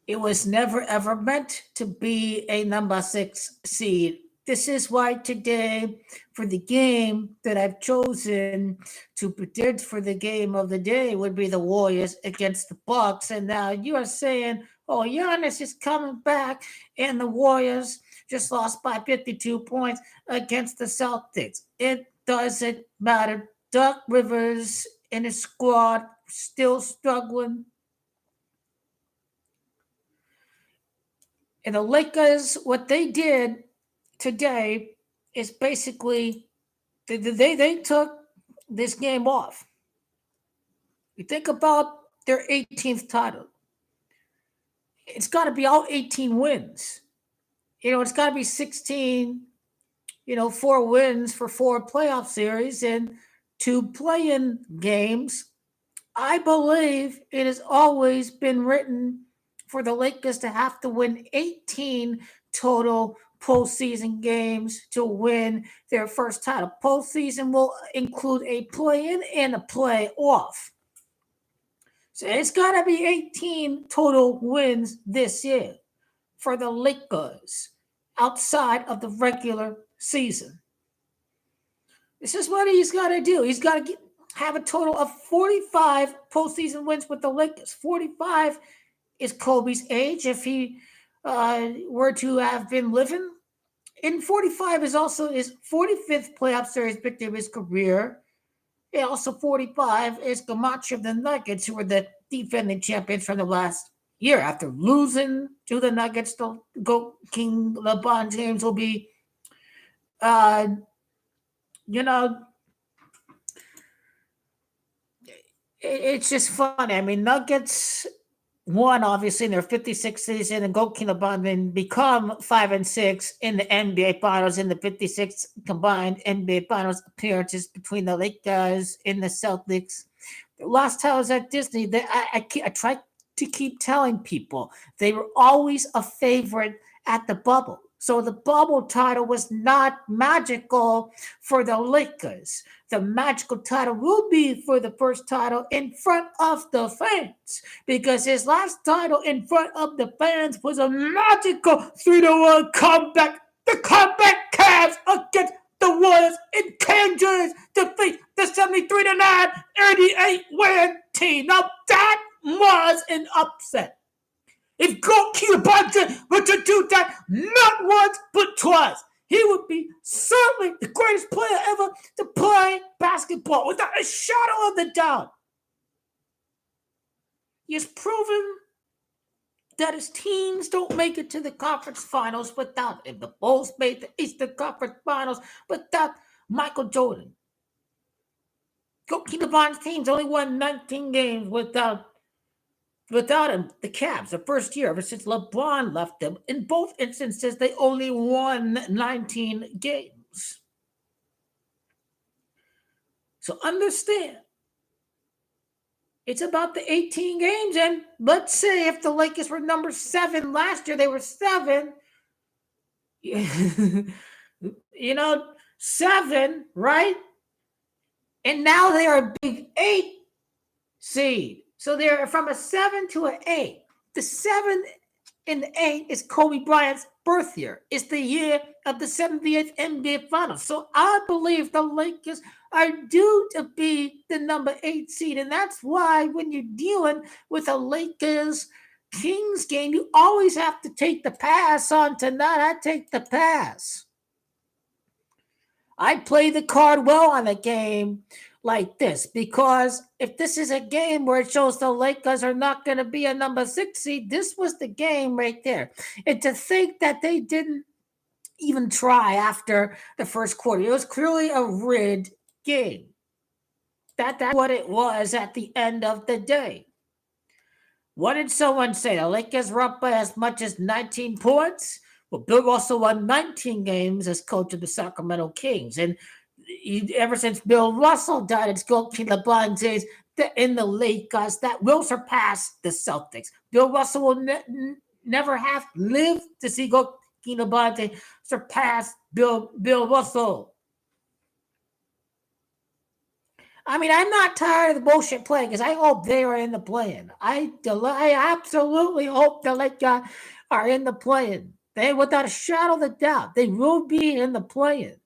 It was never ever meant to be a number 6 seed. This is why today, for the game that I've chosen to predict for the game of the day, would be the Warriors against the Bucks. And now you are saying, "Oh, Giannis is coming back," and the Warriors just lost by 52 points against the Celtics. It doesn't matter. Doc Rivers and his squad still struggling. And the Lakers, what they did today is basically they took this game off. You think about their 18th title. It's got to be all 18 wins. It's got to be 16, 4 wins for 4 playoff series and 2 play-in games. I believe it has always been written for the Lakers to have to win 18 total postseason games to win their first title. Postseason will include a play-in and a play-off. So it's got to be 18 total wins this year for the Lakers outside of the regular season. This is what he's got to do. He's got to have a total of 45 postseason wins with the Lakers. 45 is Kobe's age if he were to have been living. And 45 is also his 45th playoff series victory of his career. And also 45 is Gamache of the Nuggets, who were the defending champions from the last year. After losing to the Nuggets, the GOAT King LeBron James will be, it's just funny. I mean, Nuggets won obviously in their 56th season, and GOAT King LeBron then become 5-6 in the NBA Finals in the 56 combined NBA Finals appearances between the Lakers and the Celtics. The last time I was at Disney, I tried to keep telling people they were always a favorite at the bubble. So the bubble title was not magical for the Lakers. The magical title will be for the first title in front of the fans, because his last title in front of the fans was a magical 3-1 comeback. The comeback Cavs against the Warriors in Kansas defeat the 73-9 88-win team. Now that was an upset. If Goalkeeper Bunton were to do that not once but twice, he would be certainly the greatest player ever to play basketball, without a shadow of a doubt. He has proven that his teams don't make it to the conference finals without him. The Bulls made the Eastern Conference Finals without Michael Jordan. Goalkeeper Bunton's teams only won 19 games without him. The Cavs, the first year ever since LeBron left them, in both instances, they only won 19 games. So understand, it's about the 18 games. And let's say if the Lakers were number 7 last year, they were 7. 7, right? And now they are a big 8 seed. So they're from a 7 to an 8. The 7 and the 8 is Kobe Bryant's birth year. It's the year of the 78th NBA Finals. So I believe the Lakers are due to be the number 8 seed. And that's why when you're dealing with a Lakers Kings game, you always have to take the pass on tonight. I take the pass. I play the card well on a game like this, because if this is a game where it shows the Lakers are not going to be a number 6 seed, this was the game right there. And to think that they didn't even try after the first quarter, it was clearly a rigged game. That's what it was at the end of the day. What did someone say? The Lakers were up by as much as 19 points? Well, Bill Russell won 19 games as coach of the Sacramento Kings. And ever since Bill Russell died, it's Goalkeeper LeBron James in the Lakers that will surpass the Celtics. Bill Russell will never have lived to see Goalkeeper LeBron James surpass Bill Russell. I mean, I'm not tired of the bullshit play because I hope they are in the play-in. I absolutely hope the Lakers are in the play-in. They, without a shadow of a doubt, they will be in the play-in.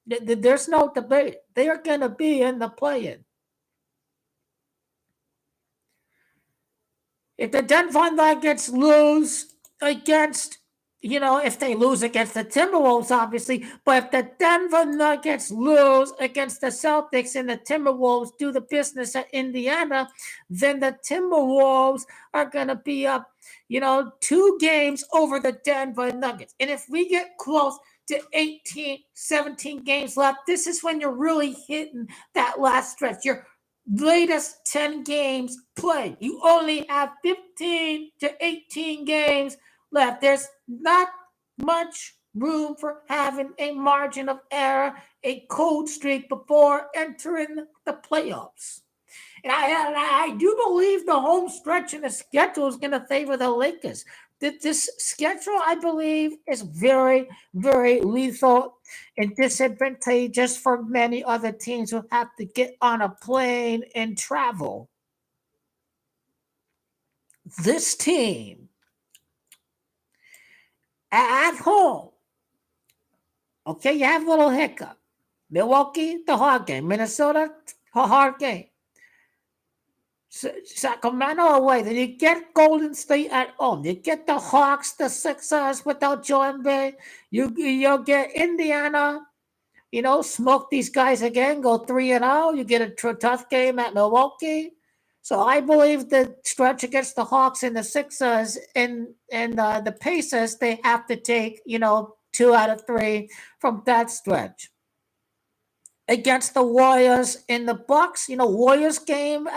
There's no debate. They are going to be in the play-in. If the Denver Nuggets lose against, if they lose against the Timberwolves, obviously, but if the Denver Nuggets lose against the Celtics and the Timberwolves do the business at Indiana, then the Timberwolves are going to be up, 2 games over the Denver Nuggets. And if we get close to 18, 17 games left, this is when you're really hitting that last stretch. You're latest 10 games played. You only have 15 to 18 games left. There's not much room for having a margin of error, a cold streak before entering the playoffs. And I do believe the home stretch in the schedule is going to favor the Lakers. This schedule, I believe, is very, very lethal and disadvantageous for many other teams who have to get on a plane and travel. This team at home, okay, you have a little hiccup. Milwaukee, the hard game. Minnesota, a hard game. Sacramento away. Then you get Golden State at home. You get the Hawks, the Sixers without Joel Embiid. You'll get Indiana. Smoke these guys again. Go 3-0. You get a tough game at Milwaukee. So I believe the stretch against the Hawks and the Sixers and the Pacers, they have to take 2 out of 3 from that stretch. Against the Warriors in the Bucks, Warriors game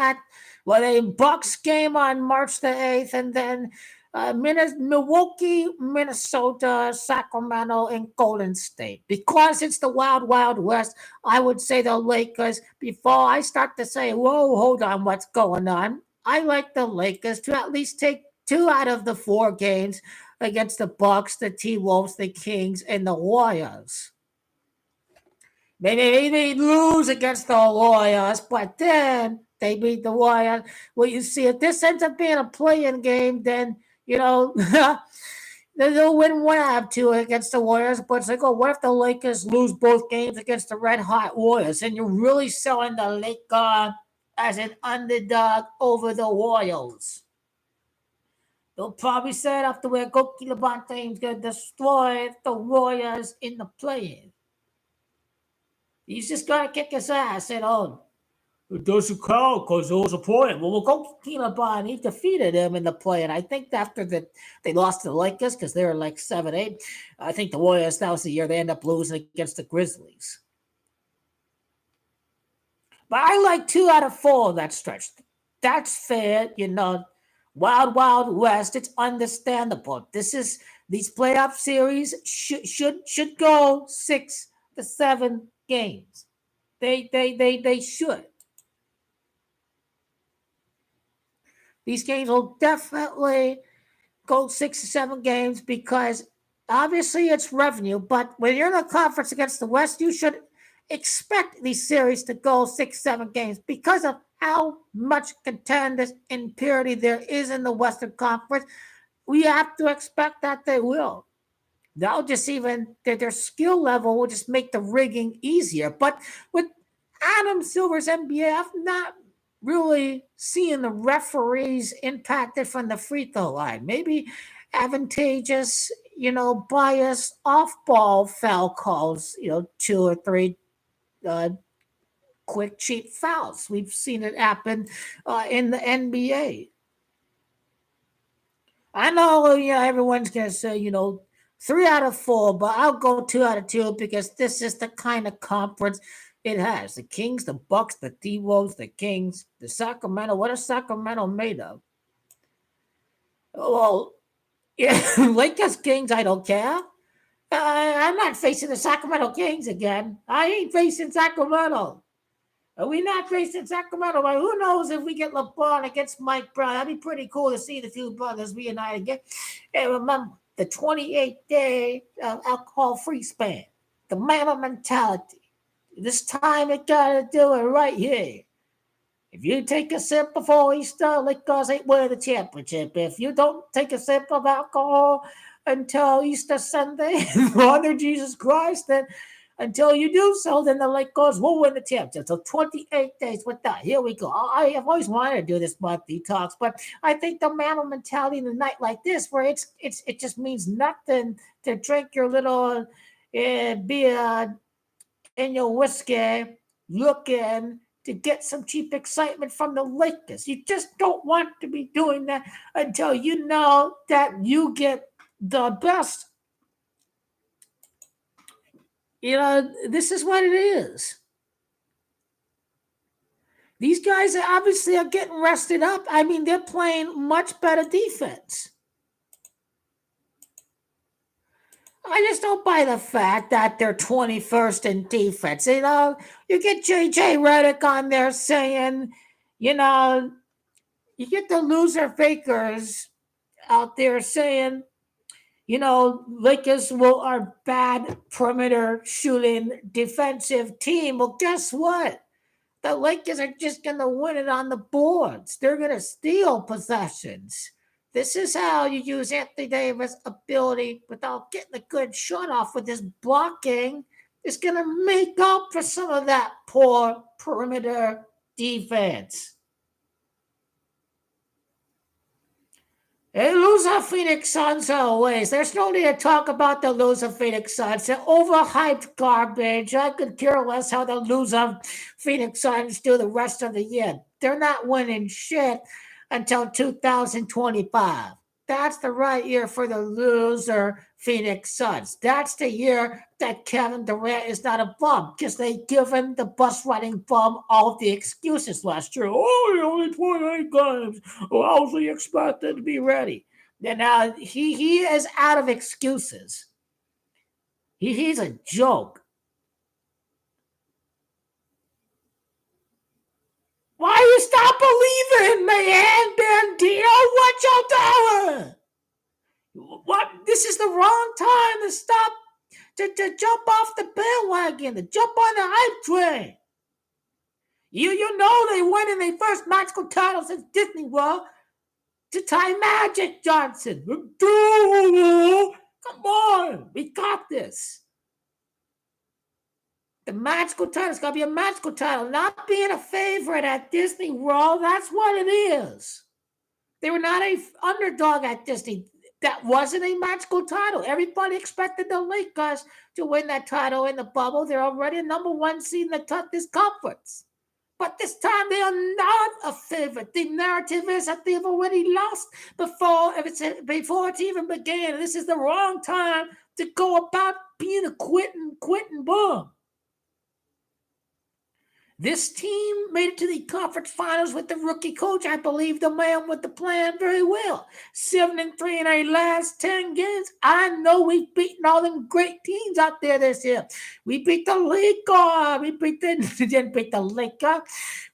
a Bucks game on March the 8th, and then Milwaukee, Minnesota, Sacramento, and Golden State. Because it's the Wild, Wild West, I would say the Lakers. Before I start to say, whoa, hold on, what's going on? I like the Lakers to at least take 2 out of the 4 games against the Bucks, the T-Wolves, the Kings, and the Warriors. Maybe they lose against the Warriors, but then they beat the Warriors. Well, you see, if this ends up being a play-in game, then, they'll win 1 out of 2 against the Warriors. But it's like, what if the Lakers lose both games against the red-hot Warriors? And you're really selling the Lakers as an underdog over the Warriors. They'll probably say it after where Goki LeBron is going to destroy the Warriors in the play-in. He's just got to kick his ass and it doesn't count because it was a point. Well, we'll go Keelan he defeated him in the play. And I think after they lost to the Lakers because they were like 7-8. I think the Warriors, that was the year they end up losing against the Grizzlies. But I like 2 out of 4 of that stretch. That's fair, Wild, Wild West. It's understandable. These playoff series should go 6 to 7 games. They should. These games will definitely go 6 to 7 games because obviously it's revenue, but when you're in a conference against the West, you should expect these series to go 6, 7 games because of how much contenders and parity there is in the Western Conference. We have to expect that they will. They'll just their skill level will just make the rigging easier. But with Adam Silver's NBA, I've not really seen the referees impacted from the free throw line. Maybe advantageous, biased off-ball foul calls, 2 or 3 quick, cheap fouls. We've seen it happen in the NBA. I know, everyone's going to say, 3 out of 4, but I'll go 2 out of 2 because this is the kind of conference it has. The Kings, the Bucks, the T-Wolves, the Kings, the Sacramento. What is Sacramento made of? Well, yeah, Lakers, Kings, I don't care. I'm not facing the Sacramento Kings again. I ain't facing Sacramento. Are we not facing Sacramento? Well, who knows if we get LeBron against Mike Brown? That'd be pretty cool to see the two brothers reunited again. And remember, the 28-day alcohol-free span, the Mamba mentality. This time it gotta do it right here. If you take a sip before Easter, Lakers ain't winning the championship. If you don't take a sip of alcohol until Easter Sunday, honor Jesus Christ, then until you do so, then the Lakers will win the championship. So 28 days with that. Here we go. I have always wanted to do this month detox, but I think the mammal mentality in a night like this, where it just means nothing to drink your little beer and your whiskey, looking to get some cheap excitement from the Lakers. You just don't want to be doing that until you know that you get the best. This is what it is. These guys obviously are getting rested up. I mean, they're playing much better defense. I just don't buy the fact that they're 21st in defense. You get JJ Redick on there saying, you get the loser fakers out there saying, Lakers are bad perimeter shooting defensive team. Well, guess what? The Lakers are just going to win it on the boards. They're going to steal possessions. This is how you use Anthony Davis' ability without getting a good shot off with his blocking. It's going to make up for some of that poor perimeter defense. They lose our Phoenix Suns always. There's no need to talk about the loser Phoenix Suns. They're overhyped garbage. I could care less how the loser Phoenix Suns do the rest of the year. They're not winning shit until 2025. That's the right year for the loser Phoenix Suns. That's the year that Kevin Durant is not a bum, because they given the bus riding bum all the excuses last year. Oh, only 28 games. How was he expected to be ready? And now he is out of excuses. He's a joke. Why you stop believing, man, Bandito? What you doing? What? This is the wrong time to stop, to jump off the bandwagon, to jump on the hype train. You know they won in their first magical title since Disney World to tie Magic Johnson. Come on, we got this. The magical title is going to be a magical title, not being a favorite at Disney World. That's what it is. They were not an underdog at Disney. That wasn't a magical title. Everybody expected the Lakers to win that title in the bubble. They're already a number one seed in this conference. But this time they are not a favorite. The narrative is that they've already lost before it's even began. This is the wrong time to go about being a quitting bum. This team made it to the conference finals with the rookie coach. I believe the man with the plan very well. 7-3 in our last 10 games. I know we've beaten all them great teams out there this year. We beat the Lakers. Didn't beat the Lakers.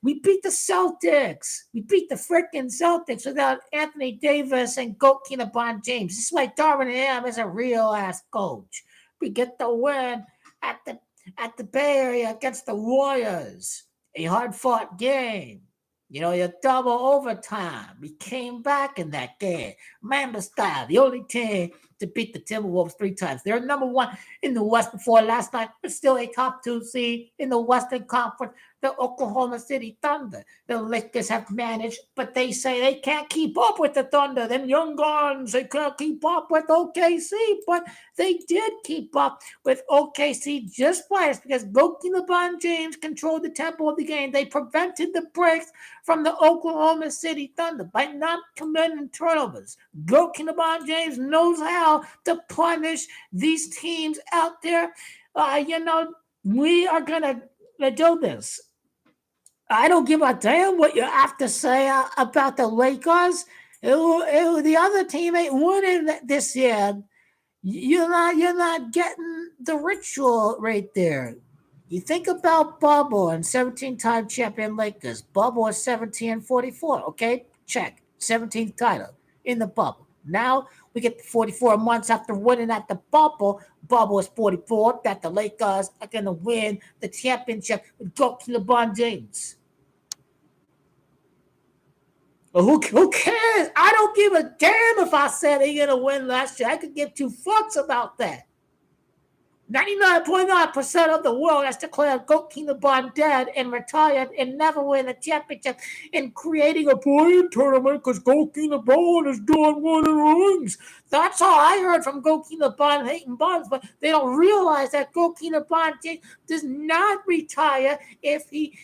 We beat the Celtics. We beat the freaking Celtics without Anthony Davis and goalkeeper LeBron James. This is why Darvin Ham is a real-ass coach. We get the win at the Bay Area against the Warriors. A hard-fought game. You double overtime. We came back in that game. Mamba style. The only team to beat the Timberwolves 3 times. They're number 1 in the West before last night, but still a top 2 seed in the Western Conference. The Oklahoma City Thunder. The Lakers have managed, but they say they can't keep up with the Thunder. Them young guns, they can't keep up with OKC, but they did keep up with OKC just twice because goalkeeper LeBron James controlled the tempo of the game. They prevented the breaks from the Oklahoma City Thunder by not committing turnovers. Goalkeeper LeBron James knows how to punish these teams out there. We are going to do this. I don't give a damn what you have to say about the Lakers. The other team ain't winning this year. You're not getting the ritual right there. You think about Bubble and 17-time champion Lakers. Bubble was 17-44. Okay, check. 17th title in the bubble. Now we get 44 months after winning at the bubble. Bubble is 44. That the Lakers are going to win the championship with LeBron James. Who cares? I don't give a damn if I said they're going to win last year. I could give two fucks about that. 99.9% of the world has declared Goalkeeper Bond dead and retired and never win a championship and creating a play-in tournament because Goalkeeper Bond is doing one of the rings. That's all I heard from Goalkeeper Bond hating Bonds, but they don't realize that Goalkeeper Bond does not retire if he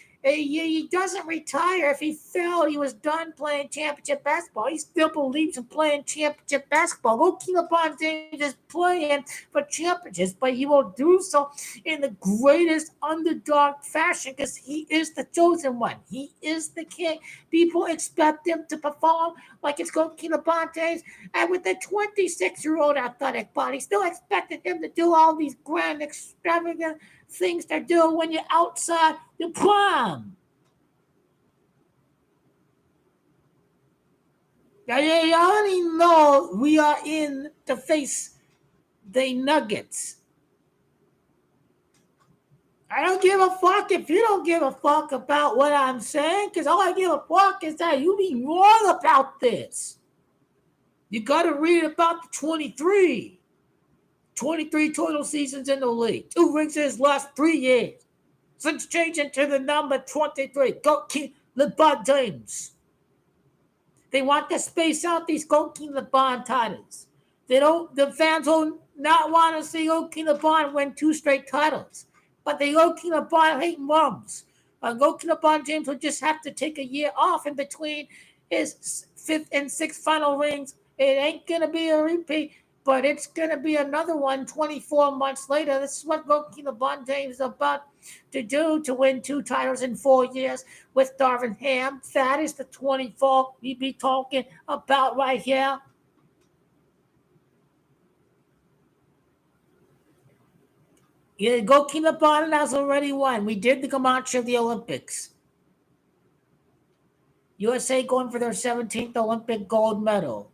doesn't retire if he fell. He was done playing championship basketball. He still believes in playing championship basketball. Goalkeeper Bond James is playing for championships, but he will do so in the greatest underdog fashion because he is the chosen one. He is the king. People expect him to perform like it's Goalkeeper Bond James, and with a 26-year-old athletic body, still expected him to do all these grand, extravagant things to do when you're outside the prime. You already know we are in to face the Nuggets. I don't give a fuck if you don't give a fuck about what I'm saying, because all I give a fuck is that you be wrong about this. You got to read about the 23 total seasons in the league. 2 rings in his last 3 years. Since changing to the number 23. Go keep LeBron James. They want to space out these Goalkeeper Bond titles. The fans will not want to see Goalkeeper Bond win 2 straight titles. But the Goalkeeper Bond hate mums. Goalkeeper Bond James will just have to take a year off in between his 5th and 6th final rings. It ain't going to be a repeat, but it's going to be another one 24 months later. This is what Goalkeeper Bond James is about to do, to win 2 titles in 4 years with Darvin Ham. That is the 24 we be talking about right here. Yeah, Goalkeeper Bond has already won. We did the Comanche of the Olympics. USA going for their 17th Olympic gold medal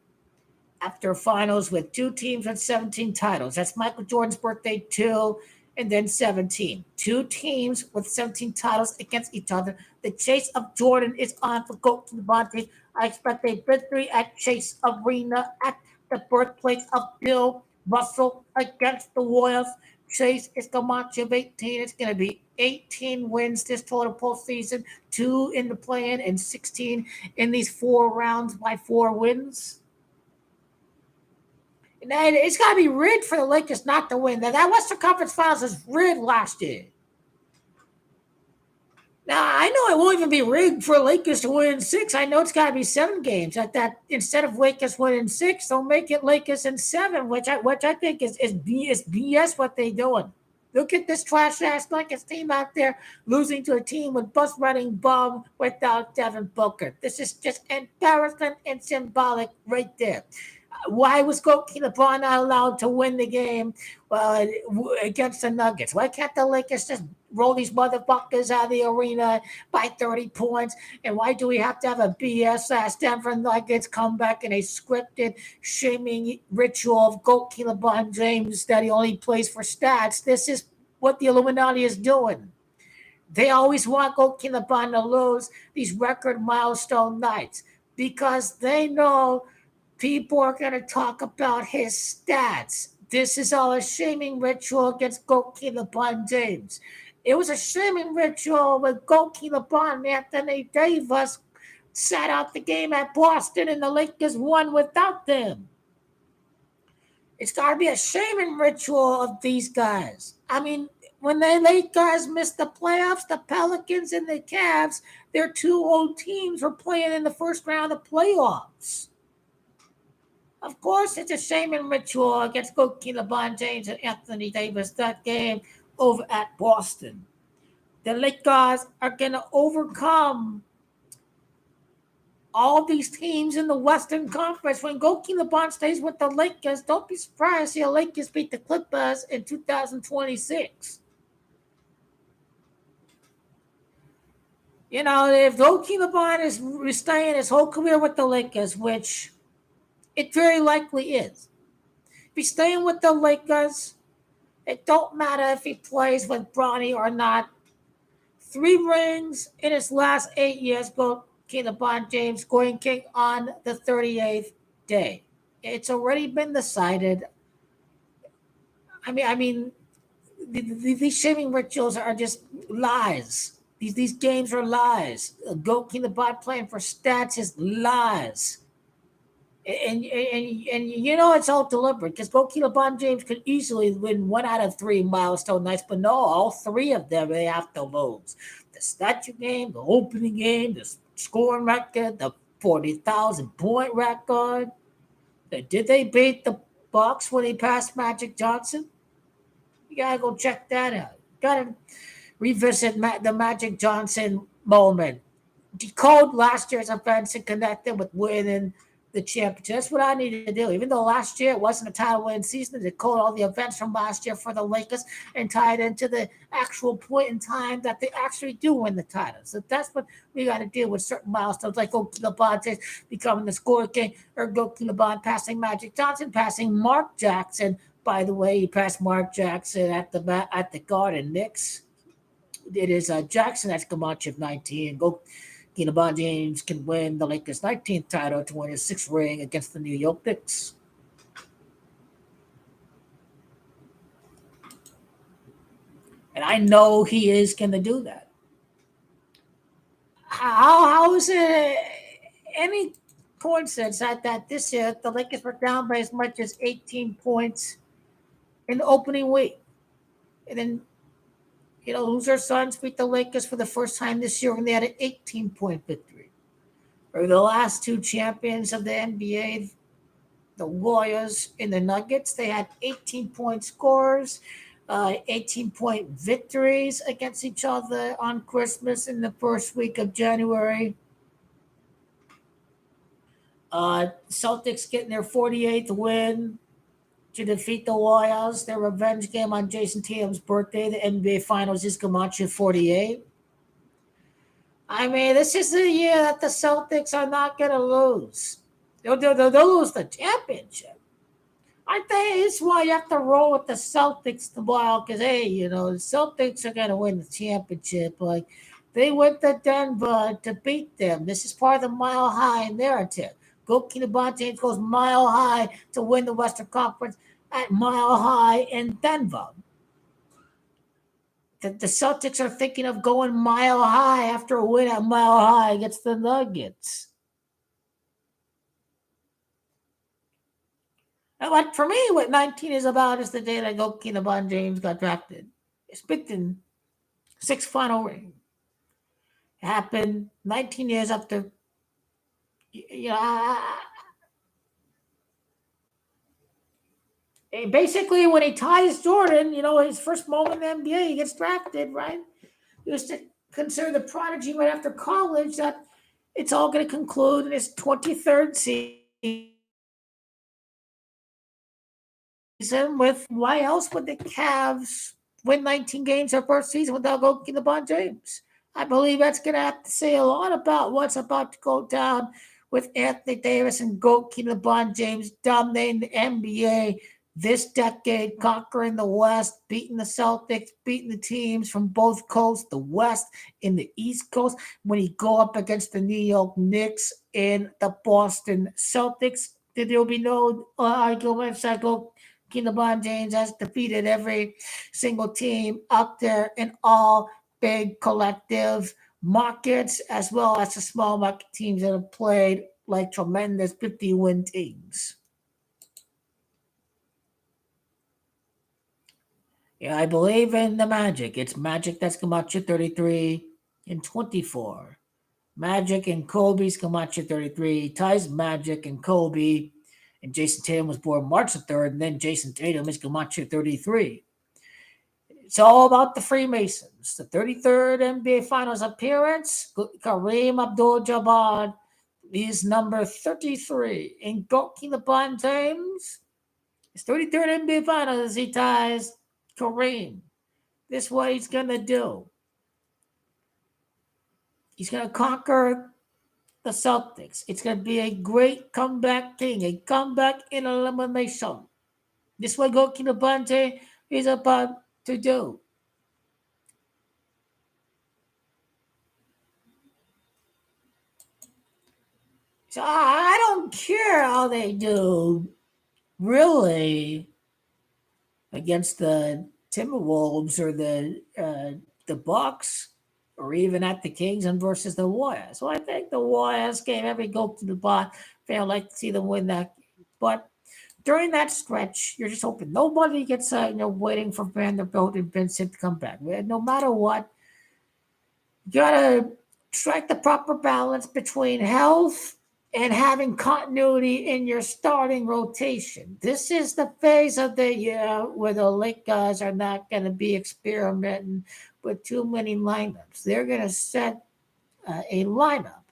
after finals with 2 teams with 17 titles. That's Michael Jordan's birthday too, and then 17. 2 teams with 17 titles against each other. The chase of Jordan is on for Goalkeeper Bond James. I expect a victory at Chase Arena at the birthplace of Bill Russell against the Warriors. Chase is the march of 18. It's going to be 18 wins this total postseason, 2 in the play-in, and 16 in these 4 rounds by 4 wins. And it's got to be rigged for the Lakers not to win. That Western Conference Finals is rigged last year. Now, I know it won't even be rigged for Lakers to win 6. I know it's got to be 7 games. That instead of Lakers winning 6, they'll make it Lakers in 7, which I think is BS what they're doing. Look at this trash-ass Lakers team out there losing to a team with bus-running bum without Devin Booker. This is just embarrassing and symbolic right there. Why was Goalkeeper Bond not allowed to win the game against the Nuggets? Why can't the Lakers just roll these motherfuckers out of the arena by 30 points? And why do we have to have a BS Denver Nuggets comeback in a scripted shaming ritual of Goalkeeper Bond James that he only plays for stats? This is what the Illuminati is doing. They always want Goalkeeper Bond to lose these record milestone nights because they know people are going to talk about his stats. This is all a shaming ritual against Goalkeeper Bond James. It was a shaming ritual with Goalkeeper Bond. Anthony Davis sat out the game at Boston and the Lakers won without them. It's got to be a shaming ritual of these guys. I mean, when the Lakers missed the playoffs, the Pelicans and the Cavs, their 2 old teams were playing in the first round of playoffs. Of course, it's a shaming ritual against Goalkeeper Bond James and Anthony Davis, that game over at Boston. The Lakers are going to overcome all these teams in the Western Conference. When Goalkeeper Bond stays with the Lakers, don't be surprised to see the Lakers beat the Clippers in 2026. You know, if Goalkeeper Bond is staying his whole career with the Lakers, which it very likely is. If he's staying with the Lakers, it don't matter if he plays with Bronny or not. 3 rings in his last 8 years. King LeBron James scoring king on the 38th day. It's already been decided. I mean, these shaming rituals are just lies. These games are lies. Goat King LeBron playing for stats is lies. And you know it's all deliberate because Goalkeeper LeBron James could easily win 1 out of 3 milestone nights, but no, all 3 of them they have to lose. The statue game, the opening game, the scoring record, the 40,000 point record. Did they beat the Bucks when he passed Magic Johnson? You gotta go check that out. Gotta revisit the Magic Johnson moment, decode last year's events and connect them with winning the championship. That's what I need to do. Even though last year it wasn't a title winning season, decode all the events from last year for the Lakers and tie it into the actual point in time that they actually do win the title. So that's what we got to deal with certain milestones, like Goki LeBron becoming the scorer king, or Goki LeBron passing Magic Johnson, passing Mark Jackson. By the way, he passed Mark Jackson at the Garden Knicks. It is Jackson that's Camacho of 19. Go LeBron James can win the Lakers' 19th title to win his 6th ring against the New York Knicks. And I know he is going to do that. How is it any coincidence that this year the Lakers were down by as much as 18 points in the opening week? And then, loser Suns beat the Lakers for the first time this year when they had an 18-point victory. Or the last 2 champions of the NBA, the Warriors and the Nuggets, they had 18-point scores, 18-point victories against each other on Christmas in the first week of January. Celtics getting their 48th win to defeat the Warriors. Their revenge game on Jason Tatum's birthday. The NBA Finals is Camacho 48. I mean, this is the year that the Celtics are not going to lose. They'll lose the championship. I think it's why you have to roll with the Celtics tomorrow because, hey, the Celtics are going to win the championship. Like, they went to Denver to beat them. This is part of the Mile High narrative. Goalkeeper LeBron James goes Mile High to win the Western Conference at Mile High in Denver. The Celtics are thinking of going Mile High after a win at Mile High against the Nuggets. And what for me, what 19 is about is the day that Goalkeeper LeBron James got drafted. It's been 6th final ring. It happened 19 years after. Basically, when he ties Jordan, his first moment in the NBA, he gets drafted, right? He was considered the prodigy right after college. That it's all going to conclude in his 23rd season with why else would the Cavs win 19 games their first season without Goalkeeper LeBron James? I believe that's going to have to say a lot about what's about to go down with Anthony Davis and Goalkeeper LeBron James dominating the NBA this decade, conquering the West, beating the Celtics, beating the teams from both coasts, the West and the East Coast, when he go up against the New York Knicks and the Boston Celtics. There will be no arguments that LeBron James has defeated every single team out there in all big collective markets, as well as the small market teams that have played like tremendous 50-win teams. Yeah, I believe in the Magic. It's Magic that's Camacho 33 and 24. Magic and Kobe's Camacho 33. Ties Magic and Kobe. And Jason Tatum was born March the 3rd. And then Jason Tatum is Camacho 33. It's all about the Freemasons. The 33rd NBA Finals appearance, Kareem Abdul-Jabbar is number 33. And Goalkeeper LeBron James, his 33rd NBA Finals, he ties Kareem. This is what he's going to do. He's going to conquer the Celtics. It's going to be a great comeback thing, a comeback in elimination. This is what Goalkeeper LeBron James is about to do. So I don't care how they do, really, against the Timberwolves or the Bucks, or even at the Kings and versus the Warriors. So I think the Warriors game every go to the bot. I'd like to see them win that. But during that stretch, you're just hoping nobody gets waiting for Vanderbilt and Vincent to come back. No matter what, you gotta strike the proper balance between health and having continuity in your starting rotation. This is the phase of the year where the Lake guys are not going to be experimenting with too many lineups. They're going to set a lineup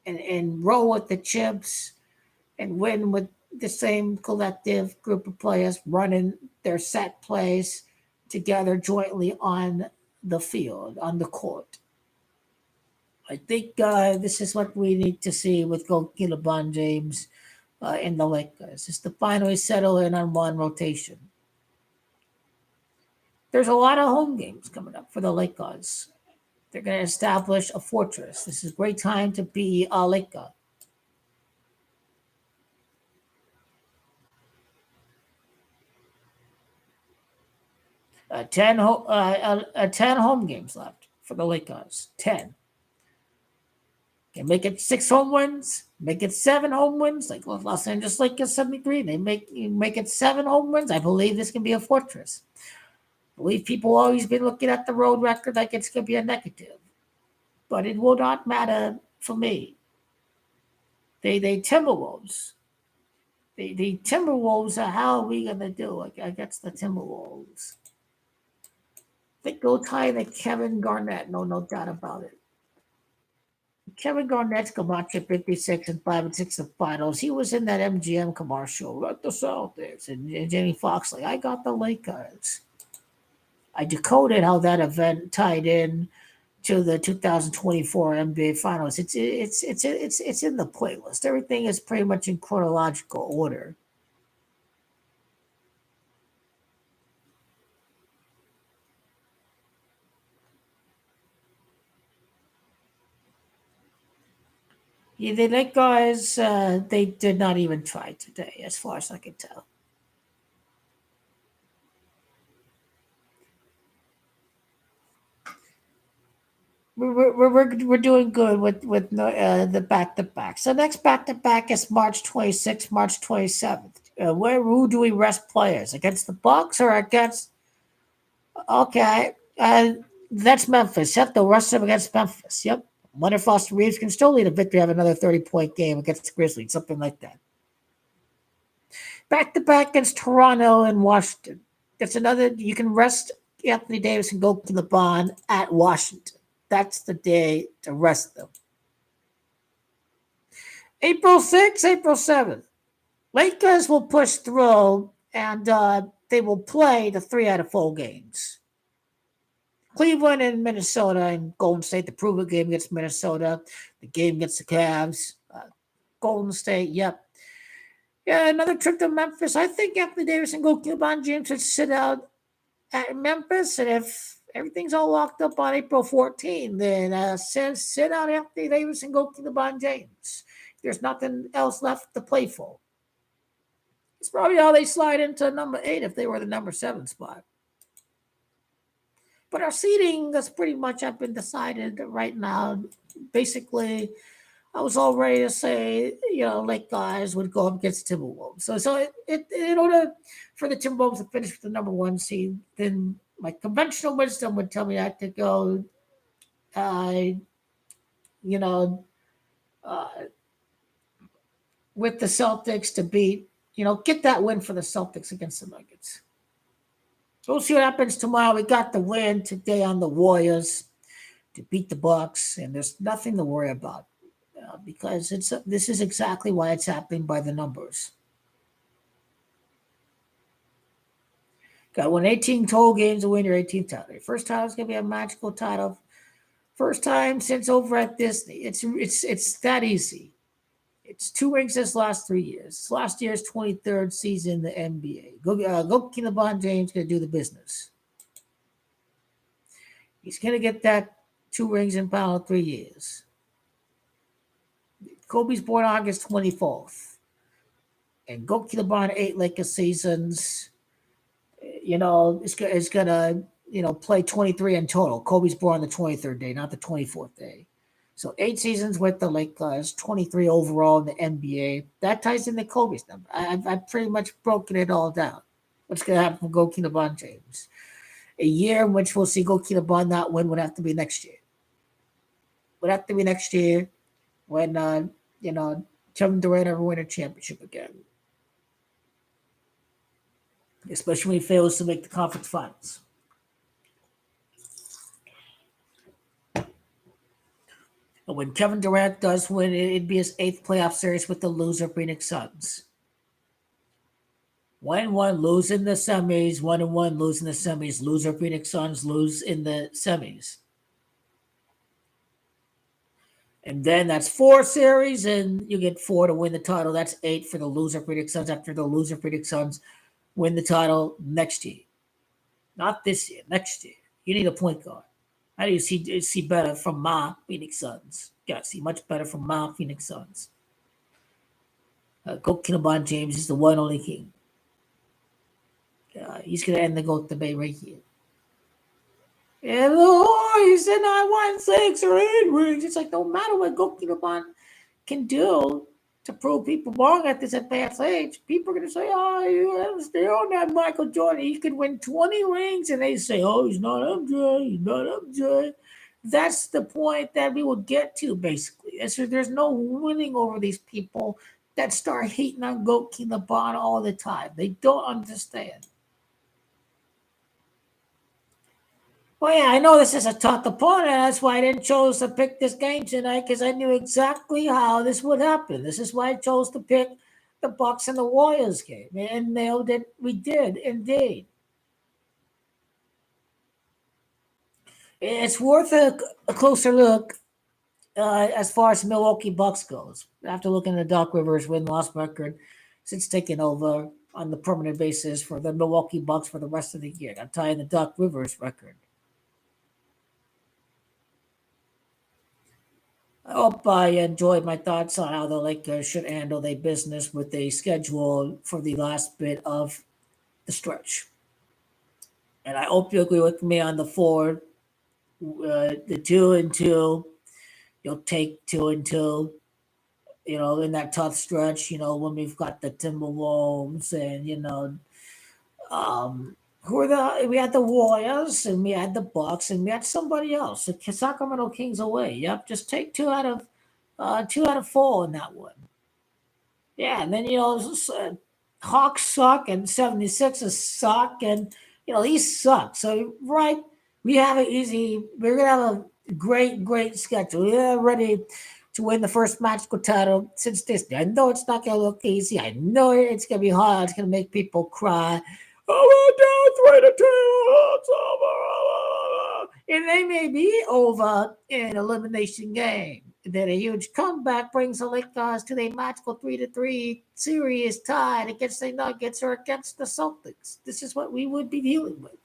and roll with the chips and win with the same collective group of players running their set plays together jointly on the field, on the court. I think this is what we need to see with LeBron James in the Lakers, is to finally settle in on one rotation. There's a lot of home games coming up for the Lakers. They're going to establish a fortress. This is a great time to be a Laker. 10 home games left for the Lakers. 10. Can make it 6 home wins, make it 7 home wins, like Los Angeles Lakers 73. They make it 7 home wins. I believe this can be a fortress. I believe people always been looking at the road record like it's going to be a negative, but it will not matter for me. They Timberwolves. The Timberwolves are how are we going to do against the Timberwolves? They go tie the Kevin Garnett. No doubt about it. Kevin Garnett's come out to 56 and 5 and 6 in finals. He was in that MGM commercial, let the Celtics, and Jamie Foxx like, I got the Lakers. I decoded how that event tied in to the 2024 NBA Finals. It's in the playlist. Everything is pretty much in chronological order. Yeah, the Lakers, they did not even try today, as far as I can tell. We're doing good with the back to back. So next back to back is March 26th, March 27th. Who do we rest players against the Bucks or against? Okay, that's Memphis. Yep, they'll rest them against Memphis. Yep. Wonder if Austin Reeves can still lead a victory, have another 30-point game against the Grizzlies, something like that. Back to back against Toronto and Washington. That's another. You can rest Anthony Davis and go to the bond at Washington. That's the day to rest them. April 6th, April 7th. Lakers will push through and they will play the 3 out of 4 games. Cleveland and Minnesota and Golden State, the prove it game against Minnesota, the game against the Cavs. Golden State, yep. Yeah, another trip to Memphis. I think Anthony Davis and LeBron James should sit out at Memphis, and if everything's all locked up on April 14th, then sit out Anthony Davis and go to LeBron James. There's nothing else left to play for. It's probably how they slide into number 8 if they were the number 7 spot. But our seating has pretty much been decided right now. Basically, I was all ready to say, Lake guys would go up against Timberwolves. So in order for the Timberwolves to finish with the number 1 seed, then my conventional wisdom would tell me I had to go, you know, uh, with the Celtics to beat, get that win for the Celtics against the Nuggets. So we'll see what happens tomorrow. We got the win today on the Warriors to beat the Bucks, and there's nothing to worry about because this is exactly why it's happening by the numbers. Got won 18 total games to win your 18th title. First title is going to be a magical title. First time since over at Disney. It's that easy. It's 2 rings this last 3 years. It's last year's 23rd season in the NBA. Go LeBron James going to do the business. He's going to get that 2 rings in final 3 years. Kobe's born August 24th. And Goki LeBron 8 Lakers seasons. It's gonna play 23 in total. Kobe's born on the 23rd day, not the 24th day. So 8 seasons with the Lakers, 23 overall in the NBA. That ties into Kobe's number. I've pretty much broken it all down. What's gonna happen for Goki LeBron James? A year in which we'll see Goki LeBron not win would have to be next year. Would have to be next year when Kevin Durant ever win a championship again. Especially when he fails to make the conference finals. And when Kevin Durant does win, it'd be his 8th playoff series with the loser Phoenix Suns. 1-1, lose in the semis. 1-1, lose in the semis. Loser Phoenix Suns lose in the semis. And then that's 4 series, and you get 4 to win the title. That's 8 for the loser Phoenix Suns after the loser Phoenix Suns win the title next year. Not this year, next year. You need a point guard. How do you see better from my Phoenix Suns? You got to see much better from my Phoenix Suns. Goat LeBron James is the one only king. He's going to end the GOAT debate right here. And he said I won 6 or 8 rings. It's like no matter what Goat LeBron can do to prove people wrong at this advanced age, people are going to say, you stay on that Michael Jordan. He could win 20 rings. And they say, he's not MJ. He's not MJ. That's the point that we will get to, basically. There's no winning over these people that start hating on Goat LeBron all the time. They don't understand. Well, yeah, I know this is a tough opponent. That's why I didn't choose to pick this game tonight, because I knew exactly how this would happen. This is why I chose to pick the Bucks and the Warriors game. And nailed it. We did, indeed. It's worth a closer look as far as Milwaukee Bucks goes. After looking at the Doc Rivers win-loss record since taking over on the permanent basis for the Milwaukee Bucks for the rest of the year. I'm tying the Doc Rivers record. I hope I enjoyed my thoughts on how the Lakers should handle their business with a schedule for the last bit of the stretch. And I hope you agree with me on the 4, the 2-2. You'll take 2-2. In that tough stretch. When we've got the Timberwolves and we had the Warriors and we had the Bucks and we had somebody else. The Sacramento Kings away. Yep, just take 2 out of 4 in that one. Yeah, and then Hawks suck and 76ers suck and these suck. So right, we have it easy. We're gonna have a great schedule. We're ready to win the first magical title since this. I know it's not gonna look easy. I know it's gonna be hard. It's gonna make people cry. We're down 3-2. It's over. And they may be over in an elimination game. Then a huge comeback brings the Lakers to the magical 3-3 series tied against the Nuggets or against the Celtics. This is what we would be dealing with.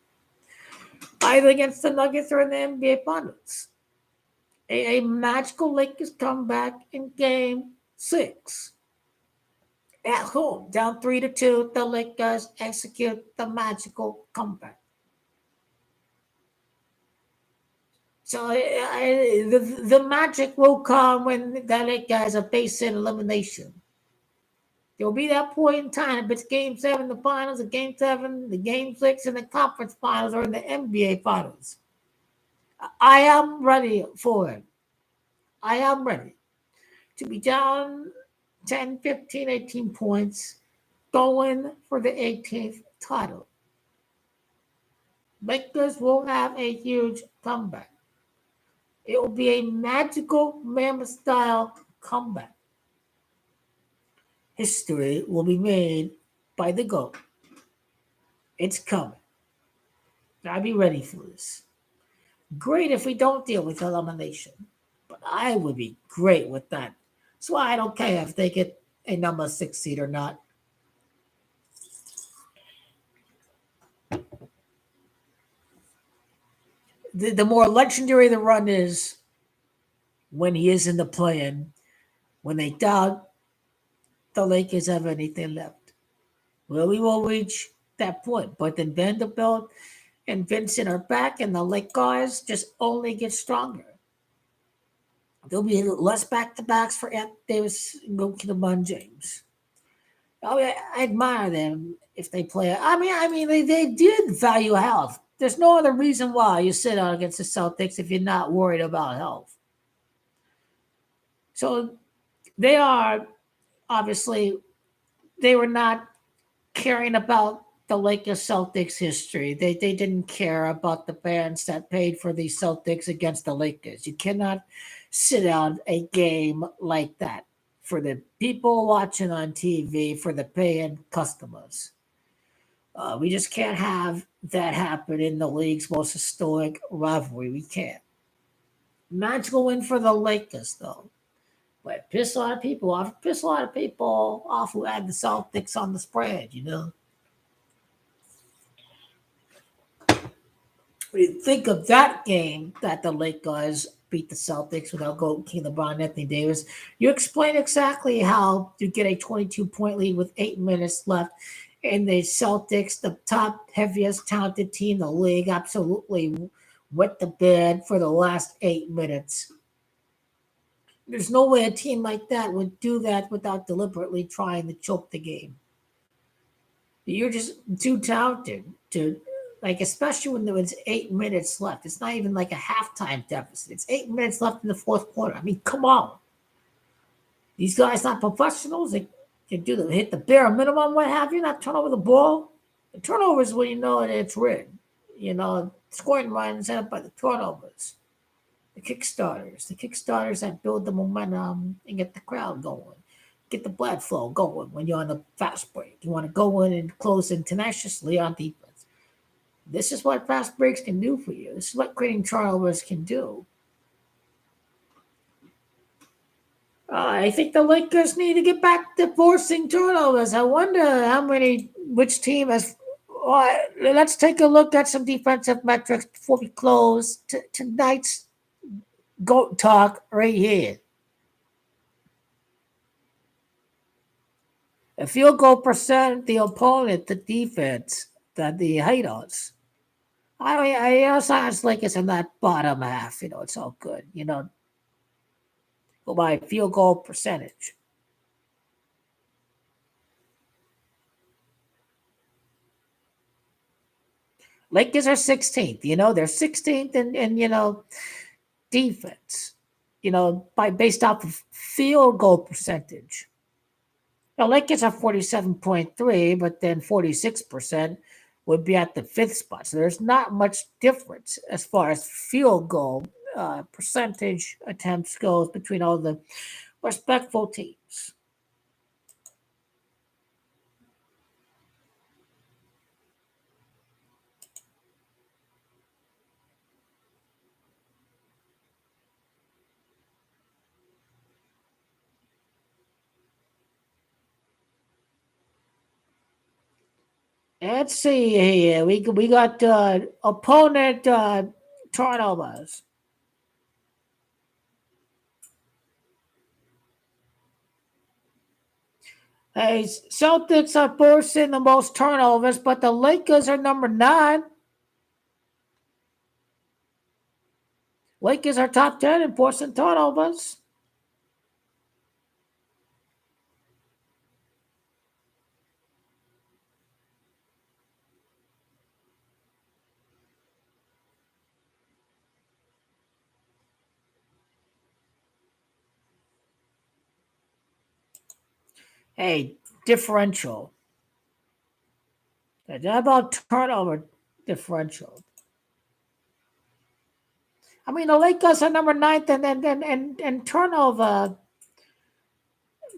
Either against the Nuggets or in the NBA Finals. A magical Lakers comeback in Game 6. At home, down 3-2, the Lakers execute the magical comeback. So the magic will come when the Lakers are facing elimination. There will be that point in time. If it's Game 7, the finals, or Game 7, the Game 6, and the conference finals, or in the NBA finals. I am ready for it. I am ready to be down 10, 15, 18 points, going for the 18th title. Lakers will have a huge comeback. It will be a magical Mammoth-style comeback. History will be made by the GOAT. It's coming. I'll be ready for this. Great if we don't deal with elimination, but I would be great with that. That's why I don't care if they get a number 6 seed or not. The more legendary the run is when he is in the play-in, when they doubt the Lakers have anything left. Well, we will reach that point. But then Vanderbilt and Vincent are back, and the Lakers just only get stronger. There'll be less back to backs for Anthony Davis and LeBron James. I admire them if they play. I mean, they did value health. There's no other reason why you sit out against the Celtics if you're not worried about health. So they are obviously they were not caring about the Lakers Celtics history. They didn't care about the fans that paid for the Celtics against the Lakers. You cannot sit out a game like that for the people watching on TV, for the paying customers. We just can't have that happen in the league's most historic rivalry. We can't. Not going for the Lakers though. But piss a lot of people off. Piss a lot of people off who had the Celtics on the spread. When you think of that game that the Lakers beat the Celtics without King LeBron and Anthony Davis, you explain exactly how you get a 22-point lead with 8 minutes left. And the Celtics, the top, heaviest, talented team in the league, absolutely wet the bed for the last 8 minutes. There's no way a team like that would do that without deliberately trying to choke the game. You're just too talented to, especially when there was 8 minutes left. It's not even like a halftime deficit. It's 8 minutes left in the fourth quarter. I mean, come on. These guys not professionals. They can hit the bare minimum, what have you, not turn over the ball. The turnovers when you know that it's rigged. Scoring runs set up by the turnovers. The kickstarters that build the momentum and get the crowd going, get the blood flow going when you're on the fast break. You want to go in and close in tenaciously on defense. This is what fast breaks can do for you. This is what creating turnovers can do. I think the Lakers need to get back to forcing turnovers. I wonder which team has. Let's take a look at some defensive metrics before we close tonight's GOAT talk right here. A field goal percent, the opponent, the defense, the haters. I sometimes Lakers in that bottom half. It's all good. Go by field goal percentage. Lakers are 16th. They're 16th in defense. Based off of field goal percentage. The Lakers are 47.3, but then 46% would be at the 5th spot. So there's not much difference as far as field goal percentage attempts goes between all the respectful teams. Let's see here. We got opponent turnovers. Hey, Celtics are forcing the most turnovers, but the Lakers are number 9. Lakers are top 10 in forcing turnovers. Hey, differential. How about turnover differential? I mean, the Lakers are number 9th and turnover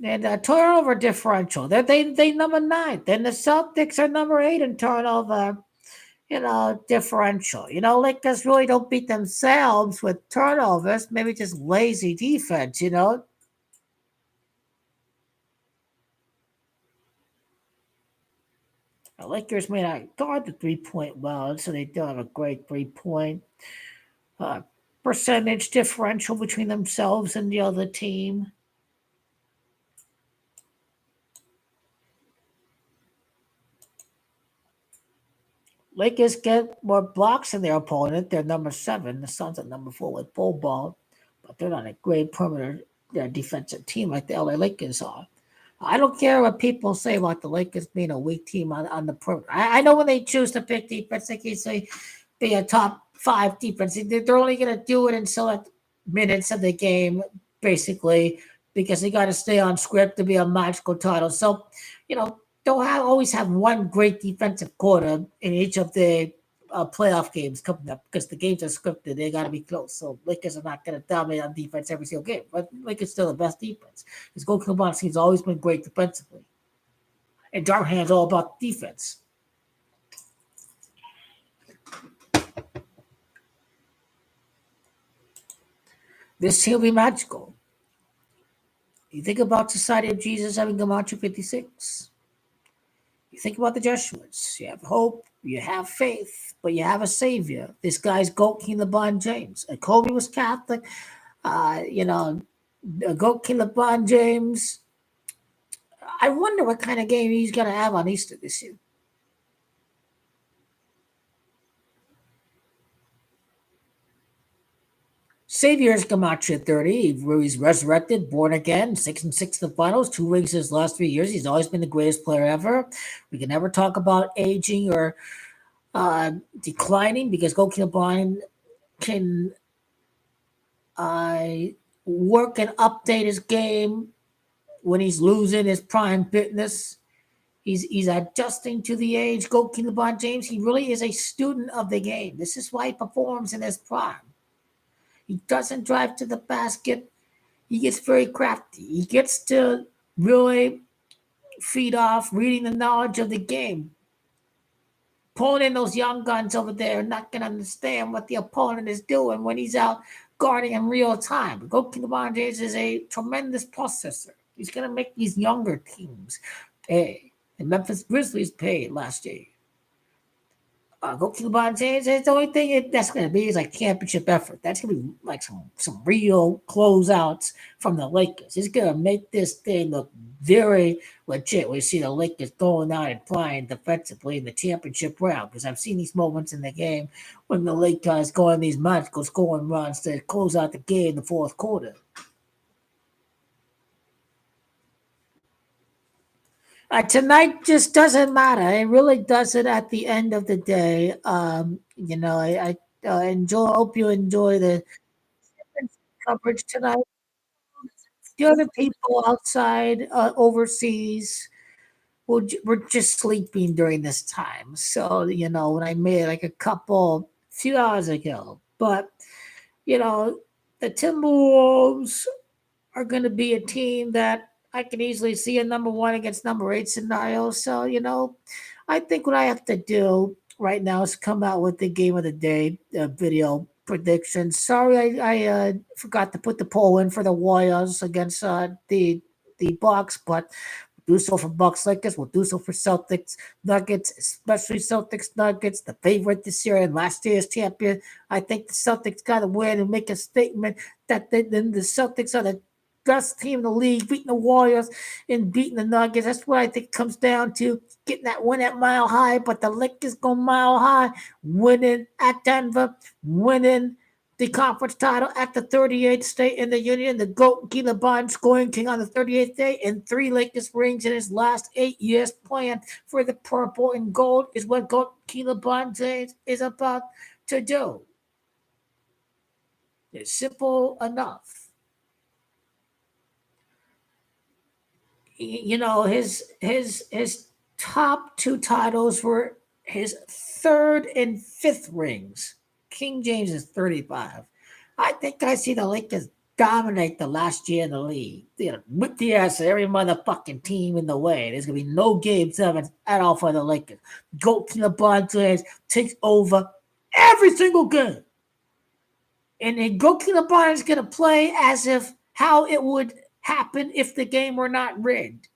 and turnover differential. They number 9th. Then the Celtics are number 8 in turnover, differential. Lakers really don't beat themselves with turnovers. Maybe just lazy defense. The Lakers may not guard the 3-point well, so they don't have a great 3-point percentage differential between themselves and the other team. Lakers get more blocks than their opponent. They're number 7. The Suns are number 4 with full ball, but they're not a great perimeter defensive team like the LA Lakers are. I don't care what people say about the Lakers being a weak team on the perimeter. I know when they choose to pick defense, they can say be a top 5 defense. They're only going to do it in select minutes of the game, basically, because they got to stay on script to be a magical title. So, you know, don't always have one great defensive quarter in each of the playoff games coming up because the games are scripted. They got to be close. So Lakers are not going to dominate on defense every single game, but Lakers still the best defense. His goalkeeper team's always been great defensively, and Darhan's all about defense. This team will be magical. You think about Society of Jesus having Gematria 56. You think about the Jesuits. You have hope, you have faith, but you have a savior. This guy's GOAT King LeBron James. And Kobe was Catholic. GOAT King LeBron James. I wonder what kind of game he's going to have on Easter this year. Savior is Gematria 30. He's resurrected, born again, 6-6 in the finals, 2 rings his last 3 years. He's always been the greatest player ever. We can never talk about aging or declining because Goalkeeper Brian can work and update his game when he's losing his prime fitness. He's adjusting to the age. Goalkeeper LeBron James, he really is a student of the game. This is why he performs in his prime. He doesn't drive to the basket. He gets very crafty. He gets to really feed off reading the knowledge of the game. Pulling in those young guns over there are not going to understand what the opponent is doing when he's out guarding in real time. Goalkeeper LeBron James is a tremendous processor. He's going to make these younger teams pay. The Memphis Grizzlies paid last year. Goalkeeper LeBron James, the only thing that's going to be is like championship effort. That's going to be like some real closeouts from the Lakers. It's going to make this thing look very legit. We see the Lakers going out and playing defensively in the championship round because I've seen these moments in the game when the Lakers go on these magical scoring runs to close out the game in the fourth quarter. Tonight just doesn't matter. It really doesn't at the end of the day. I enjoy. Hope you enjoy the coverage tonight. The other people outside, overseas, were just sleeping during this time. So when I made like few hours ago, but the Timberwolves are going to be a team that I can easily see a number 1 against number 8 scenario. So, I think what I have to do right now is come out with the game of the day video prediction. Sorry, I forgot to put the poll in for the Warriors against the Bucks, but we'll do so for Bucks Lakers. We'll do so for Celtics Nuggets, especially Celtics Nuggets, the favorite this year and last year's champion. I think the Celtics got to win and make a statement that the Celtics are the best team in the league, beating the Warriors and beating the Nuggets. That's what I think comes down to getting that win at Mile High. But the Lakers go Mile High, winning at Denver, winning the conference title at the 38th state in the Union. The GOAT LeBron scoring king on the 38th day and 3 Lakers rings in his last 8 years playing for the purple and gold is what GOAT LeBron James is about to do. It's simple enough. His top 2 titles were his 3rd and 5th rings. King James is 35. I think I see the Lakers dominate the last year in the league. Whip the ass of every motherfucking team in the way. There's gonna be no game 7 at all for the Lakers. GOAT LeBron James takes over every single game. And then GOAT LeBron is gonna play as if how it would happen if the game were not rigged.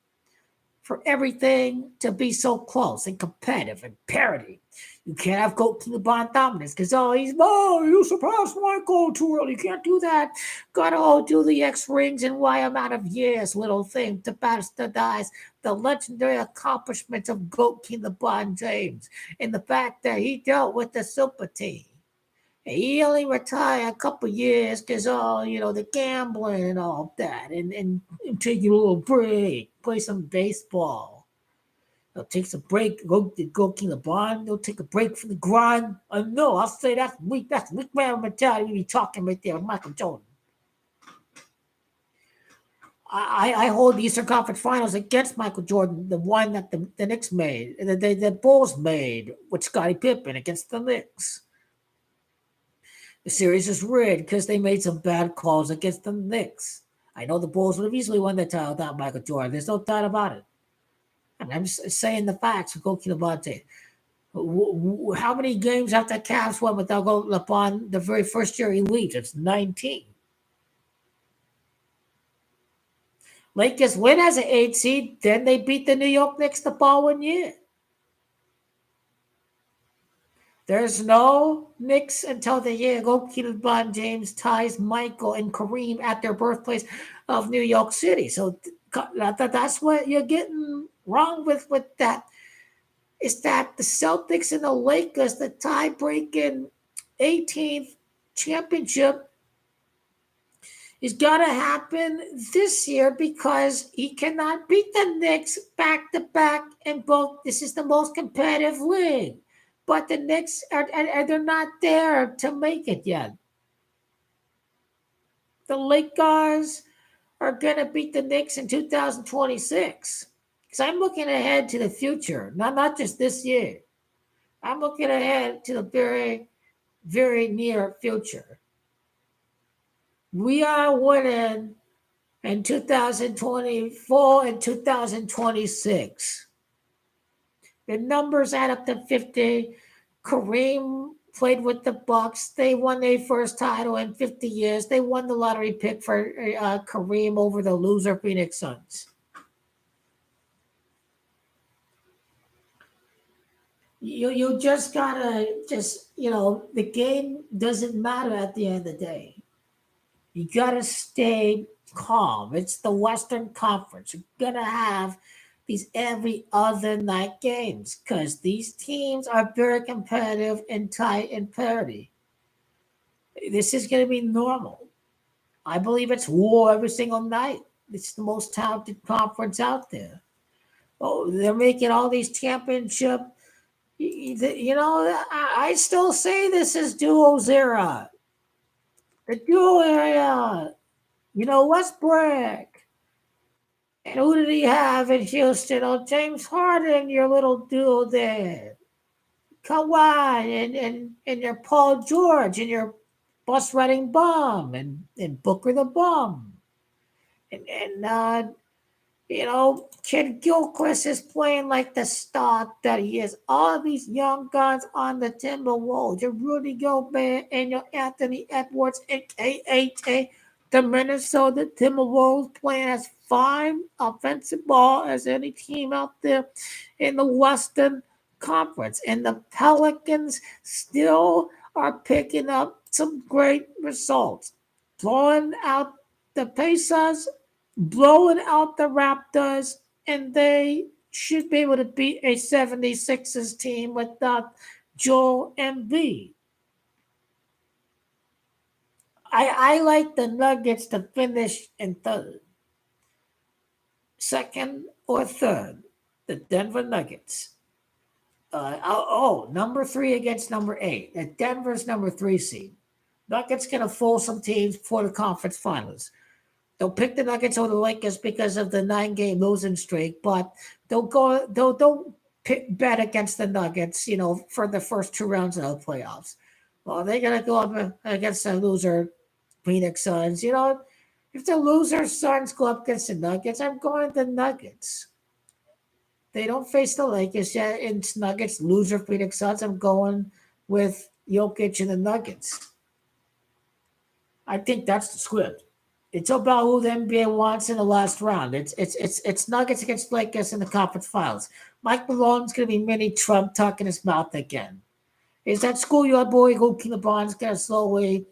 for everything to be so close and competitive and parity. You can't have Goat to the Bond dominance because you surpassed Michael too early. You can't do that. Gotta do the X rings in Y amount of years, little thing to bastardize the legendary accomplishments of Goat King LeBron James and the fact that he dealt with the super team. He only retired a couple years because the gambling and all that, and take a little break, play some baseball. He'll take some break, go King LeBron. He'll take a break from the grind. No, I'll say that's weak. That's weak man mentality. We be talking right there with Michael Jordan. I hold the Eastern Conference Finals against Michael Jordan, the one that the Knicks made, the Bulls made with Scottie Pippen against the Knicks. The series is rigged because they made some bad calls against the Knicks. I know the Bulls would have easily won the title without Michael Jordan. There's no doubt about it. I'm just saying the facts. Go Labonte. How many games have the Cavs won without LeBron the very first year he leaves? It's 19. Lakers win as an 8 seed, then they beat the New York Knicks the following year. There's no Knicks until the year LeBron James ties Michael and Kareem at their birthplace of New York City. So that's what you're getting wrong with that. Is that the Celtics and the Lakers, the tie-breaking 18th championship, is going to happen this year because he cannot beat the Knicks back-to-back in both. This is the most competitive league. But the Knicks, they're not there to make it yet. The LAKERS are going to beat the Knicks in 2026. Because I'm looking ahead to the future, not just this year. I'm looking ahead to the very, very near future. We are winning in 2024 and 2026. The numbers add up to 50. Kareem played with the Bucks. They won their first title in 50 years. They won the lottery pick for Kareem over the loser Phoenix Suns. You just gotta the game doesn't matter at the end of the day. You gotta stay calm. It's the Western Conference. You're gonna have these every other night games because these teams are very competitive and tight and parity. This is going to be normal. I believe it's war every single night. It's the most talented conference out there. Oh, they're making all these championship. I still say this is duos era. The duo area. Westbrook. And who did he have in Houston? Oh, James Harden, your little duo there. Kawhi and your Paul George and your bus riding bum and Booker the bum. And Kid Gilchrist is playing like the star that he is. All of these young guys on the Timberwolves, your Rudy Gobert and your Anthony Edwards and KAT, the Minnesota Timberwolves playing as fine offensive ball as any team out there in the Western Conference. And the Pelicans still are picking up some great results. Blowing out the Pacers, blowing out the Raptors, and they should be able to beat a 76ers team without Joel Embiid. I like the Nuggets to finish in third. Second or third, the Denver Nuggets. Number 3 against number 8. The Denver's number 3 seed. Nuggets going to fool some teams for the conference finals. They'll pick the Nuggets over the Lakers because of the 9-game losing streak, but they'll bet against the Nuggets, for the first 2 rounds of the playoffs. Well, they're going to go up against the loser Phoenix Suns. If the loser Suns go up against the Nuggets, I'm going the Nuggets. They don't face the Lakers yet. In Nuggets, loser Phoenix Suns, I'm going with Jokic and the Nuggets. I think that's the script. It's about who the NBA wants in the last round. It's Nuggets against Lakers in the conference finals. Mike Malone's gonna be mini Trump talking his mouth again. Is that schoolyard boy Goalkeeper Bond's gonna slowly,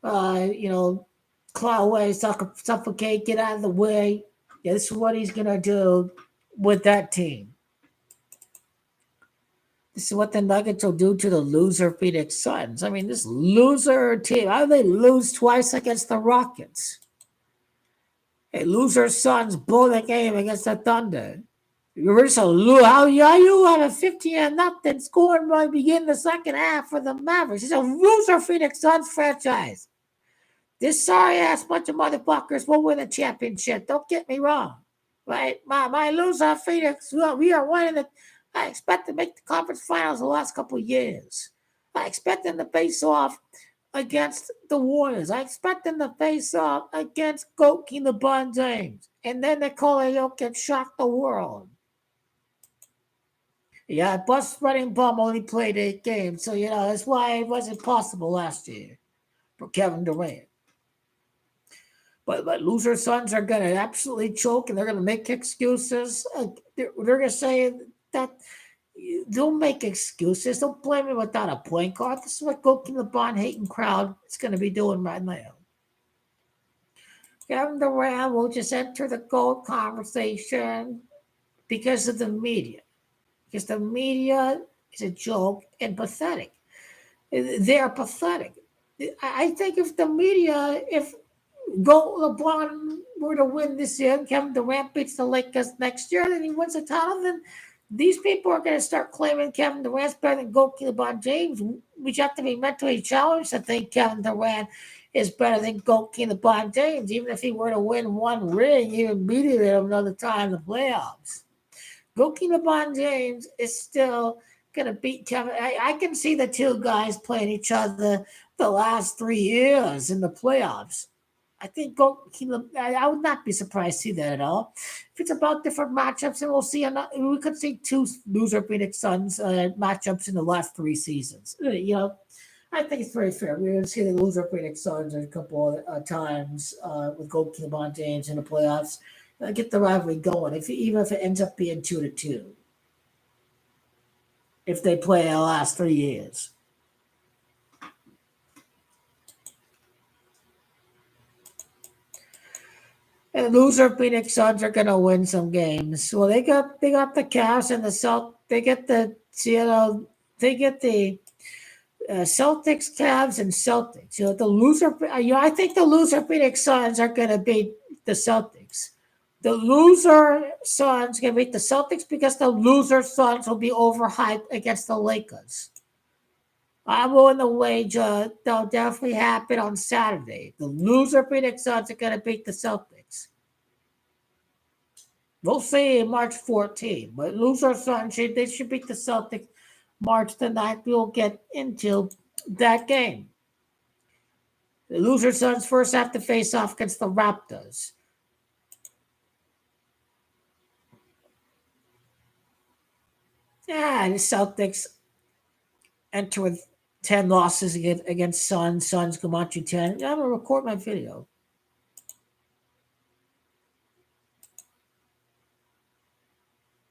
you know, claw away, suffocate, get out of the way? Yeah, this is what he's gonna do with that team. This is what the Nuggets will do to the loser Phoenix Suns. I mean, this loser team, how do they lose twice against the Rockets? Hey, loser Suns blow the game against the Thunder. You're just a how you have a 15 and nothing scoring by begin the second half for the Mavericks. It's a loser Phoenix Suns franchise. This sorry ass bunch of motherfuckers will win a championship. Don't get me wrong. Right? My loser Phoenix, well, we are winning the. I expect to make the conference finals the last couple of years. I expect them to face off against the Warriors. I expect them to face off against Goki LeBron James. And then Nikola Jokic shock the world. Yeah, bus running bum only played 8 games. So, that's why it wasn't possible last year for Kevin Durant. But loser Suns are going to absolutely choke, and they're going to make excuses. They're going to say that they'll make excuses. Don't blame me without a point guard. This is what Goki LeBron hating crowd is going to be doing right now. Kevin Durant will just enter the GOAT conversation because of the media. Because the media is a joke and pathetic. They're pathetic. I think if the media, if LeBron were to win this year and Kevin Durant beats the Lakers next year, then he wins the title, then these people are going to start claiming Kevin Durant's better than LeBron James. We have to be mentally challenged to think Kevin Durant is better than LeBron James. Even if he were to win one ring, he would beat him another time in the playoffs. LeBron James is still going to beat Kevin. I can see the two guys playing each other the last 3 years in the playoffs. I think I would not be surprised to see that at all. If it's about different matchups, and we could see two loser Phoenix Suns matchups in the last 3 seasons. I think it's very fair. We're going to see the loser Phoenix Suns a couple of times with LeBron James in the playoffs. Get the rivalry going, even if it ends up being 2-2. If they play the last 3 years. And loser Phoenix Suns are gonna win some games. Well, they got the Cavs and the They get the Celtics, Cavs, and Celtics. The loser. I think the loser Phoenix Suns are gonna beat the Celtics. The loser Suns can beat the Celtics because the loser Suns will be overhyped against the Lakers. I'm willing to wager that'll definitely happen on Saturday. The loser Phoenix Suns are going to beat the Celtics. We'll see March 14th. But loser Suns, they should beat the Celtics March the 9th. We'll get into that game. The loser Suns first have to face off against the Raptors. Yeah, the Celtics enter with 10 losses against Suns. Suns come out you 10. I'm going to record my video.